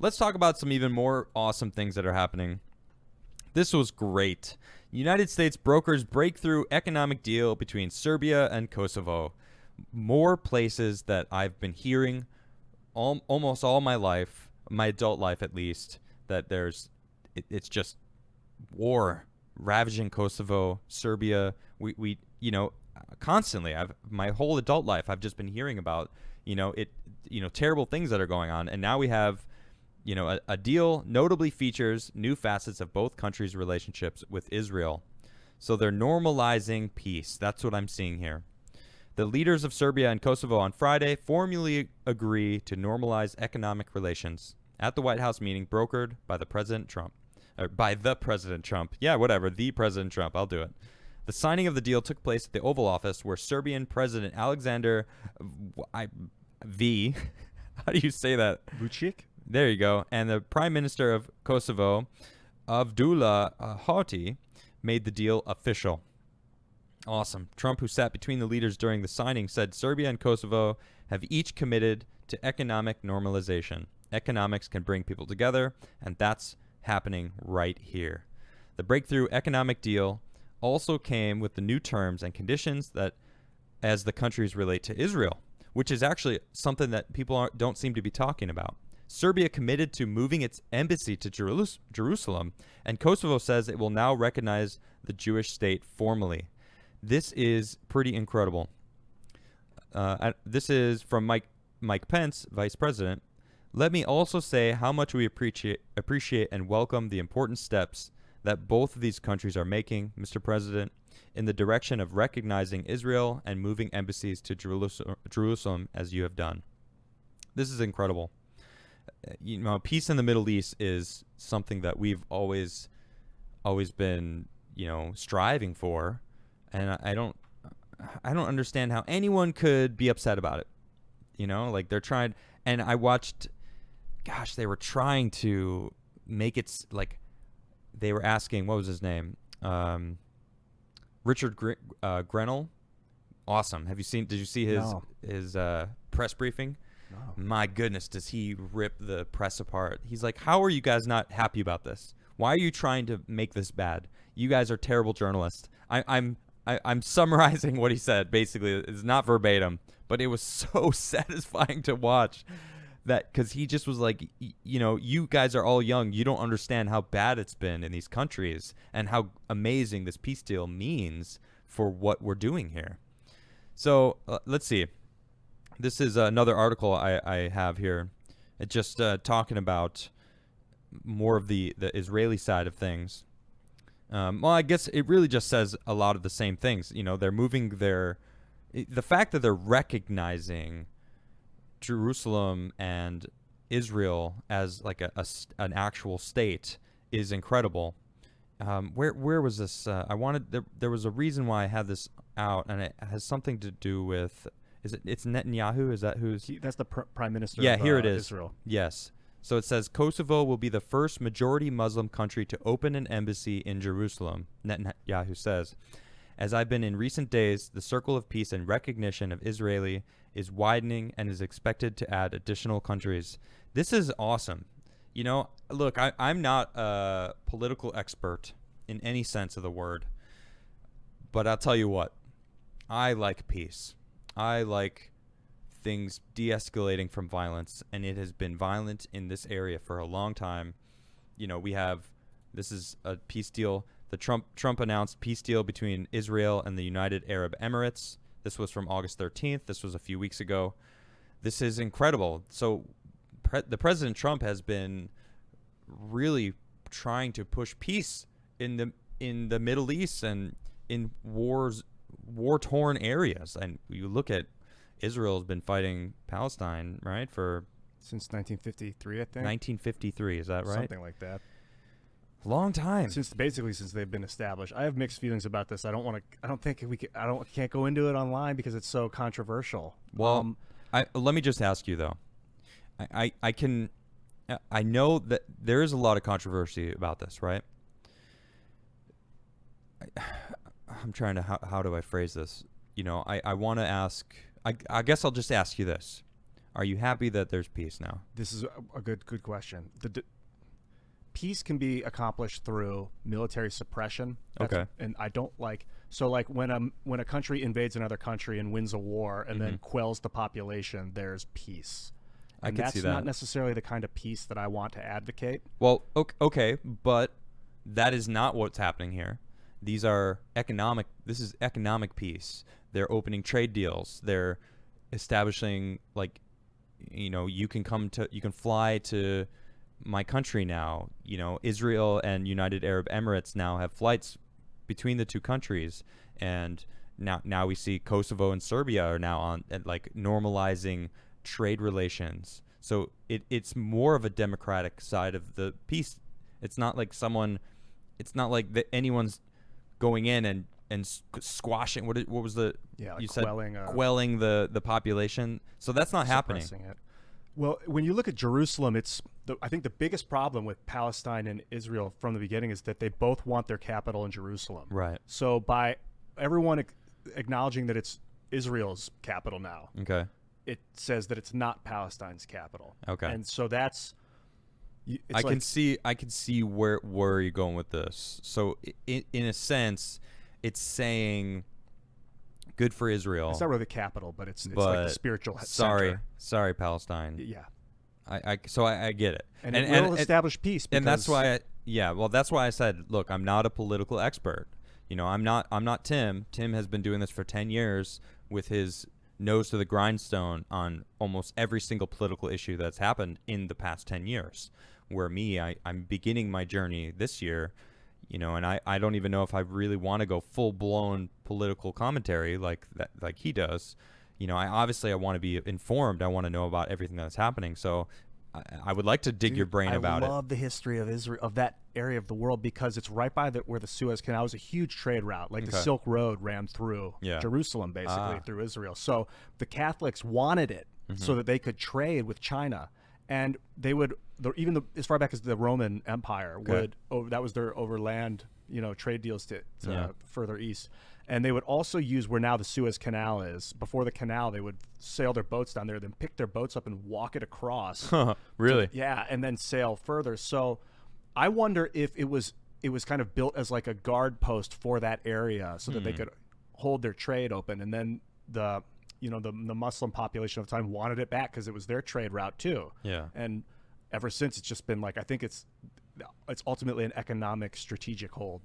let's talk about some even more awesome things that are happening. This was great. United States brokers breakthrough economic deal between Serbia and Kosovo. More places that I've been hearing almost all my life, my adult life at least, that it's just war ravaging Kosovo, Serbia. We constantly. My whole adult life I've just been hearing about terrible things that are going on, and now we have a deal notably features new facets of both countries' relationships with Israel. So they're normalizing peace. That's what I'm seeing here. The leaders of Serbia and Kosovo on Friday formally agree to normalize economic relations at the White House meeting brokered by the President Trump. Yeah, whatever. The President Trump. I'll do it. The signing of the deal took place at the Oval Office, where Serbian President Alexander V. How do you say that? Vučić? There you go. And the Prime Minister of Kosovo, Abdullah Hoti, made the deal official. Awesome. Trump, who sat between the leaders during the signing, said Serbia and Kosovo have each committed to economic normalization. Economics can bring people together, and that's happening right here. The breakthrough economic deal also came with the new terms and conditions that as the countries relate to Israel, which is actually something that people don't seem to be talking about. Serbia committed to moving its embassy to Jerusalem, and Kosovo says it will now recognize the Jewish state formally. This is pretty incredible. This is from Mike Pence, Vice President. Let me also say how much we appreciate and welcome the important steps that both of these countries are making, Mr. President, in the direction of recognizing Israel and moving embassies to Jerusalem as you have done. This is incredible. Peace in the Middle East is something that we've always been, striving for, and I don't understand how anyone could be upset about it. They're trying, and I watched, they were trying to make it like they were asking, what was his name? Richard Grenell. Awesome. Did you see his press briefing? No. My goodness, does he rip the press apart. He's like, how are you guys not happy about this? Why are you trying to make this bad? You guys are terrible journalists. I'm summarizing what he said, basically. It's not verbatim, but it was so satisfying to watch that, because he just was like, you guys are all young. You don't understand how bad it's been in these countries and how amazing this peace deal means for what we're doing here. So let's see. This is another article I have here. It's just talking about more of the Israeli side of things. Well, I guess it really just says a lot of the same things. They're moving the fact that they're recognizing Jerusalem and Israel as like an actual state is incredible. Where was this? There was a reason why I had this out, and it has something to do with. It's Netanyahu? Is that who's? That's the prime minister. Yeah, of, here it is. Israel. Yes. So it says Kosovo will be the first majority Muslim country to open an embassy in Jerusalem, Netanyahu says. As I've been in recent days, the circle of peace and recognition of Israeli is widening and is expected to add additional countries. This is awesome. Look, I'm not a political expert in any sense of the word, but I'll tell you what, I like peace. I like things de-escalating from violence, and it has been violent in this area for a long time. This is a peace deal. The Trump announced peace deal between Israel and the United Arab Emirates. This was from August 13th. This was a few weeks ago. This is incredible. So the President Trump has been really trying to push peace in the Middle East and in war-torn areas. And you look at Israel has been fighting Palestine, right, since 1953, I think. 1953, is that right? Something like that. Long time. Since they've been established. I have mixed feelings about this. I can't go into it online because it's so controversial. Well, let me just ask you though. I know that there is a lot of controversy about this, right? I'm trying to how do I phrase this? I want to ask. I guess I'll just ask you this. Are you happy that there's peace now? This is a good question. Peace can be accomplished through military suppression. Okay. And I don't like, so like when a country invades another country and wins a war and then quells the population, there's peace. I And can that's see that. not necessarily the kind of peace that I want to advocate. Well, okay, but that is not what's happening here. This is economic peace. They're opening trade deals. They're establishing, like, you can fly to my country now. Israel and United Arab Emirates now have flights between the two countries, and now we see Kosovo and Serbia are now on like normalizing trade relations. So it's more of a democratic side of the peace. It's not like anyone's going in and squashing what was the Yeah, like you said quelling the population. So that's not happening. suppressing it. Well, when you look at Jerusalem, I think the biggest problem with Palestine and Israel from the beginning is that they both want their capital in Jerusalem. Right. So by everyone acknowledging that it's Israel's capital now, Okay. it says that it's not Palestine's capital. Okay. And so that's I can see where you're going with this. So in a sense, it's saying good for Israel. It's not really the capital, but it's like but the spiritual sorry center. Palestine. Yeah. I get it. And it will establish peace. And that's because- why that's why I said, look, I'm not a political expert. I'm not Tim. Tim has been doing this for 10 years with his nose to the grindstone on almost every single political issue that's happened in the past 10 years. Where I'm beginning my journey this year, and I don't even know if I really want to go full-blown political commentary like he does. I want to be informed. I want to know about everything that's happening. So I would like to dig your brain about it. I love the history of Israel, of that area of the world, because it's right by where the Suez Canal was a huge trade route. Like the Silk Road ran through Jerusalem, basically through Israel. So the Catholics wanted it so that they could trade with China. And they would, even as far back as the Roman Empire, that was their overland, trade deals to further east. And they would also use where now the Suez Canal is. Before the canal, they would sail their boats down there, then pick their boats up and walk it across. Really? And then sail further. So I wonder if it was kind of built as like a guard post for that area so that they could hold their trade open. And then the Muslim population of the time wanted it back because it was their trade route too. Yeah. And ever since, it's just been like, I think it's ultimately an economic strategic hold.